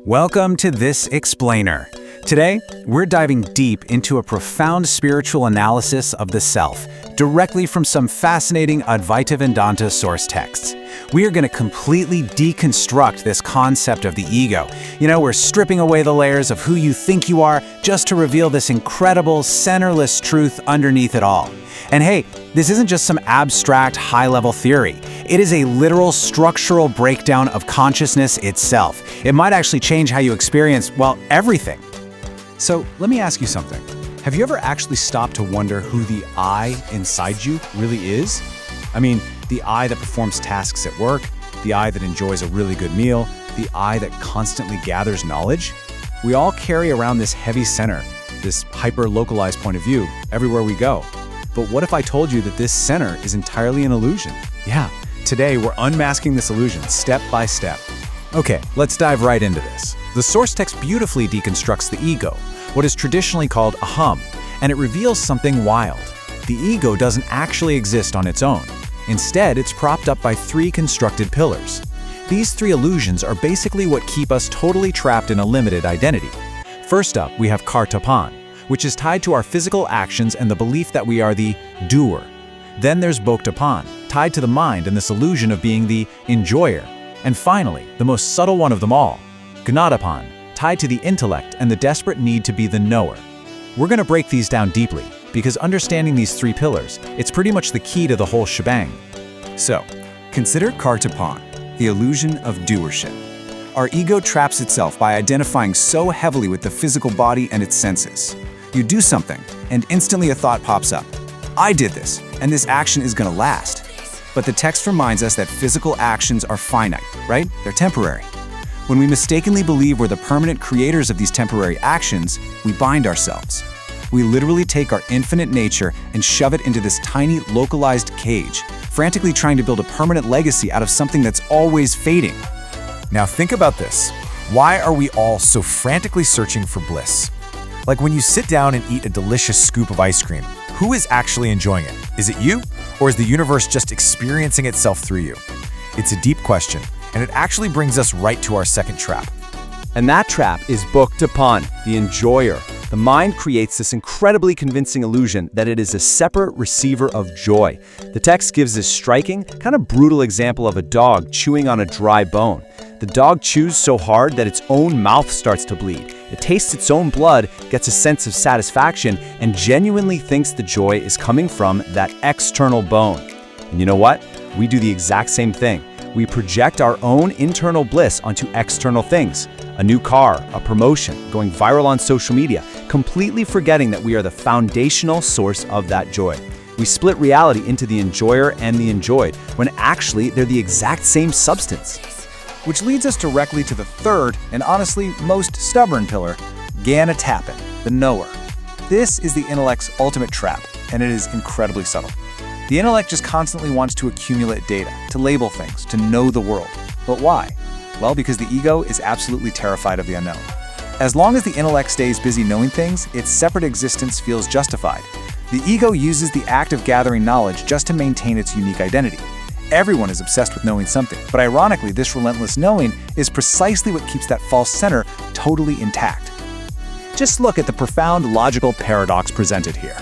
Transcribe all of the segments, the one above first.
Welcome to This Explainer. Today, we're diving deep into a profound spiritual analysis of the self, directly from some fascinating Advaita Vedanta source texts. We are going to completely deconstruct this concept of the ego. We're stripping away the layers of who you think you are just to reveal this incredible, centerless truth underneath it all. And hey, this isn't just some abstract, high-level theory. It is a literal structural breakdown of consciousness itself. It might actually change how you experience, everything. So let me ask you something. Have you ever actually stopped to wonder who the I inside you really is? I mean, the I that performs tasks at work, the I that enjoys a really good meal, the I that constantly gathers knowledge? We all carry around this heavy center, this hyper-localized point of view, everywhere we go. But what if I told you that this center is entirely an illusion? Yeah, today we're unmasking this illusion step by step. Okay, let's dive right into this. The source text beautifully deconstructs the ego, what is traditionally called aham, and it reveals something wild. The ego doesn't actually exist on its own. Instead, it's propped up by three constructed pillars. These three illusions are basically what keep us totally trapped in a limited identity. First up, we have kartapan, which is tied to our physical actions and the belief that we are the doer. Then there's bhoktapan, tied to the mind and this illusion of being the enjoyer. And finally, the most subtle one of them all, gnadapan, tied to the intellect and the desperate need to be the knower. We're going to break these down deeply, because understanding these three pillars, it's pretty much the key to the whole shebang. So, consider kartapan, the illusion of doership. Our ego traps itself by identifying so heavily with the physical body and its senses. You do something, and instantly a thought pops up. I did this, and this action is going to last. But the text reminds us that physical actions are finite, right? They're temporary. When we mistakenly believe we're the permanent creators of these temporary actions, we bind ourselves. We literally take our infinite nature and shove it into this tiny, localized cage, frantically trying to build a permanent legacy out of something that's always fading. Now think about this. Why are we all so frantically searching for bliss? Like when you sit down and eat a delicious scoop of ice cream, who is actually enjoying it? Is it you, or is the universe just experiencing itself through you? It's a deep question, and it actually brings us right to our second trap. And that trap is bhoktapan, the enjoyer. The mind creates this incredibly convincing illusion that it is a separate receiver of joy. The text gives this striking, kind of brutal example of a dog chewing on a dry bone. The dog chews so hard that its own mouth starts to bleed. It tastes its own blood, gets a sense of satisfaction, and genuinely thinks the joy is coming from that external bone. And you know what? We do the exact same thing. We project our own internal bliss onto external things. A new car, a promotion, going viral on social media, completely forgetting that we are the foundational source of that joy. We split reality into the enjoyer and the enjoyed, when actually they're the exact same substance. Which leads us directly to the third, and honestly most stubborn pillar, gnadapan, the knower. This is the intellect's ultimate trap, and it is incredibly subtle. The intellect just constantly wants to accumulate data, to label things, to know the world. But why? Well, because the ego is absolutely terrified of the unknown. As long as the intellect stays busy knowing things, its separate existence feels justified. The ego uses the act of gathering knowledge just to maintain its unique identity. Everyone is obsessed with knowing something, but ironically, this relentless knowing is precisely what keeps that false center totally intact. Just look at the profound logical paradox presented here.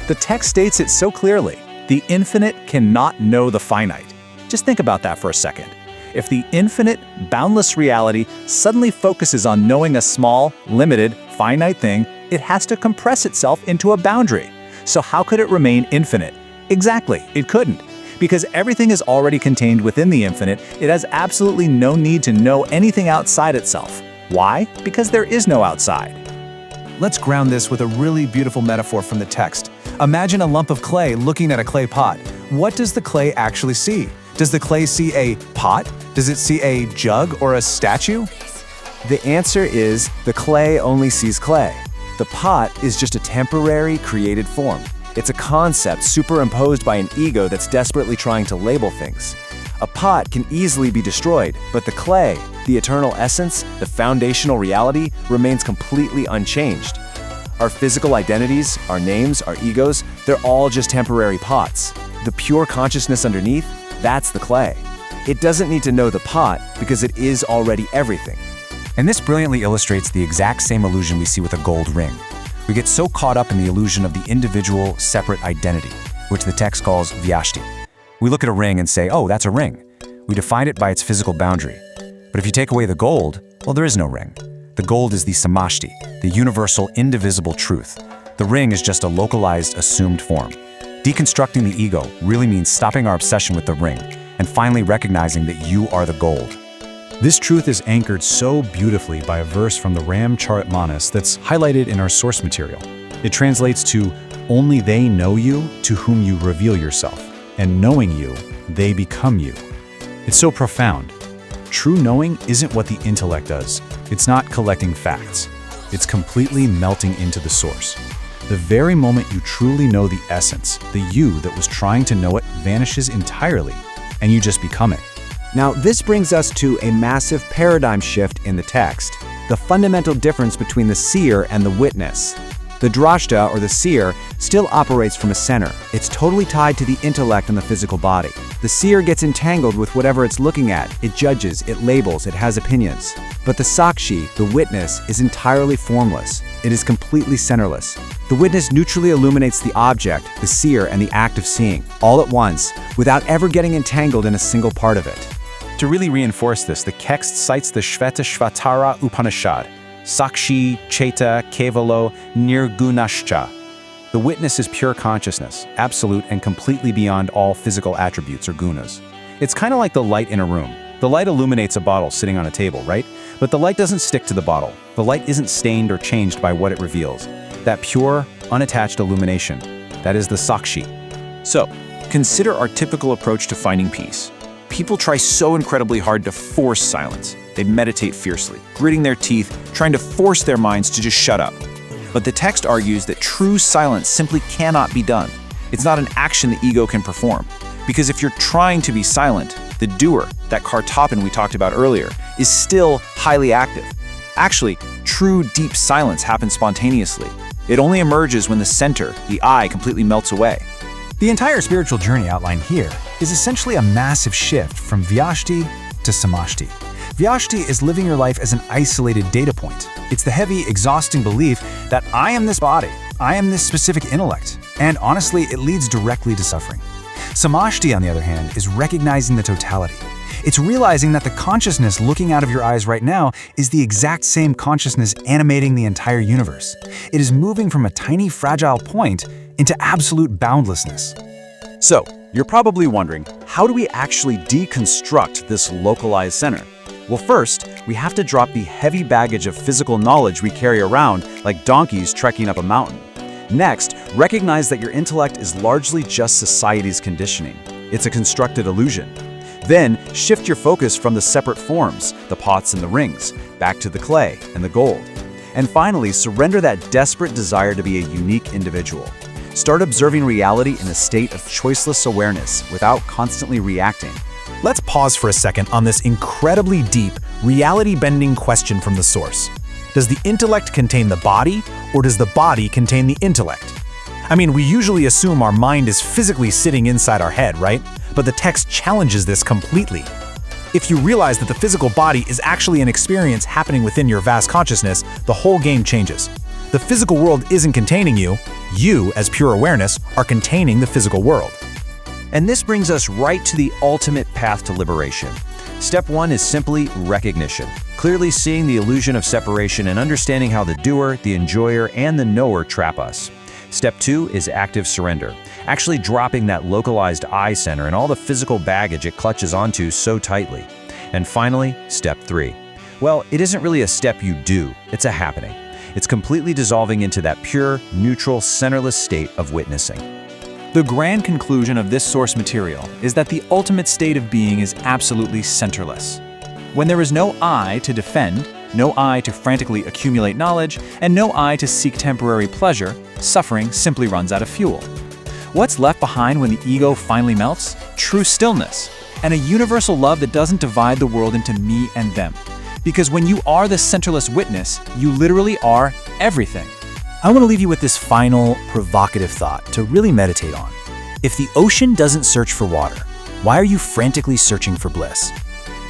The text states it so clearly. The infinite cannot know the finite. Just think about that for a second. If the infinite, boundless reality suddenly focuses on knowing a small, limited, finite thing, it has to compress itself into a boundary. So how could it remain infinite? Exactly, it couldn't. Because everything is already contained within the infinite, it has absolutely no need to know anything outside itself. Why? Because there is no outside. Let's ground this with a really beautiful metaphor from the text. Imagine a lump of clay looking at a clay pot. What does the clay actually see? Does the clay see a pot? Does it see a jug or a statue? The answer is the clay only sees clay. The pot is just a temporary created form. It's a concept superimposed by an ego that's desperately trying to label things. A pot can easily be destroyed, but the clay, the eternal essence, the foundational reality, remains completely unchanged. Our physical identities, our names, our egos, they're all just temporary pots. The pure consciousness underneath, that's the clay. It doesn't need to know the pot because it is already everything. And this brilliantly illustrates the exact same illusion we see with a gold ring. We get so caught up in the illusion of the individual, separate identity, which the text calls vyashti. We look at a ring and say, oh, that's a ring. We define it by its physical boundary. But if you take away the gold, well, there is no ring. The gold is the samashti, the universal, indivisible truth. The ring is just a localized, assumed form. Deconstructing the ego really means stopping our obsession with the ring and finally recognizing that you are the gold. This truth is anchored so beautifully by a verse from the Ramcharitmanas that's highlighted in our source material. It translates to, "Only they know you to whom you reveal yourself, and knowing you, they become you." It's so profound. True knowing isn't what the intellect does. It's not collecting facts. It's completely melting into the source. The very moment you truly know the essence, the you that was trying to know it vanishes entirely, and you just become it. Now, this brings us to a massive paradigm shift in the text, the fundamental difference between the seer and the witness. The drashta, or the seer, still operates from a center. It's totally tied to the intellect and the physical body. The seer gets entangled with whatever it's looking at. It judges, it labels, it has opinions. But the sakshi, the witness, is entirely formless. It is completely centerless. The witness neutrally illuminates the object, the seer, and the act of seeing, all at once, without ever getting entangled in a single part of it. To really reinforce this, the text cites the Shvetashvatara Upanishad, Sakshi, Cheta, Kevalo, Nirgunashcha. The witness is pure consciousness, absolute and completely beyond all physical attributes or gunas. It's kind of like the light in a room. The light illuminates a bottle sitting on a table, right? But the light doesn't stick to the bottle. The light isn't stained or changed by what it reveals. That pure, unattached illumination, that is the Sakshi. So, consider our typical approach to finding peace. People try so incredibly hard to force silence. They meditate fiercely, gritting their teeth, trying to force their minds to just shut up. But the text argues that true silence simply cannot be done. It's not an action the ego can perform. Because if you're trying to be silent, the doer, that kartapan we talked about earlier, is still highly active. Actually, true deep silence happens spontaneously. It only emerges when the center, the I, completely melts away. The entire spiritual journey outlined here is essentially a massive shift from vyashti to samashti. Vyashti is living your life as an isolated data point. It's the heavy, exhausting belief that I am this body, I am this specific intellect, and honestly, it leads directly to suffering. Samashti, on the other hand, is recognizing the totality. It's realizing that the consciousness looking out of your eyes right now is the exact same consciousness animating the entire universe. It is moving from a tiny, fragile point into absolute boundlessness. So, you're probably wondering, how do we actually deconstruct this localized center? Well, first, we have to drop the heavy baggage of physical knowledge we carry around like donkeys trekking up a mountain. Next, recognize that your intellect is largely just society's conditioning. It's a constructed illusion. Then, shift your focus from the separate forms, the pots and the rings, back to the clay and the gold. And finally, surrender that desperate desire to be a unique individual. Start observing reality in a state of choiceless awareness without constantly reacting. Let's pause for a second on this incredibly deep, reality-bending question from the source. Does the intellect contain the body, or does the body contain the intellect? I mean, we usually assume our mind is physically sitting inside our head, right? But the text challenges this completely. If you realize that the physical body is actually an experience happening within your vast consciousness, the whole game changes. The physical world isn't containing you. You, as pure awareness, are containing the physical world. And this brings us right to the ultimate path to liberation. Step 1 is simply recognition, clearly seeing the illusion of separation and understanding how the doer, the enjoyer, and the knower trap us. Step 2 is active surrender, actually dropping that localized I center and all the physical baggage it clutches onto so tightly. And finally, step 3. Well, it isn't really a step you do, it's a happening. It's completely dissolving into that pure, neutral, centerless state of witnessing. The grand conclusion of this source material is that the ultimate state of being is absolutely centerless. When there is no I to defend, no I to frantically accumulate knowledge, and no I to seek temporary pleasure, suffering simply runs out of fuel. What's left behind when the ego finally melts? True stillness, and a universal love that doesn't divide the world into me and them. Because when you are the centerless witness, you literally are everything. I want to leave you with this final, provocative thought to really meditate on. If the ocean doesn't search for water, why are you frantically searching for bliss?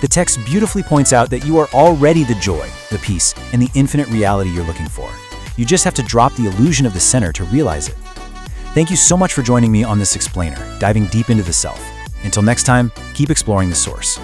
The text beautifully points out that you are already the joy, the peace, and the infinite reality you're looking for. You just have to drop the illusion of the center to realize it. Thank you so much for joining me on this explainer, diving deep into the self. Until next time, keep exploring the source.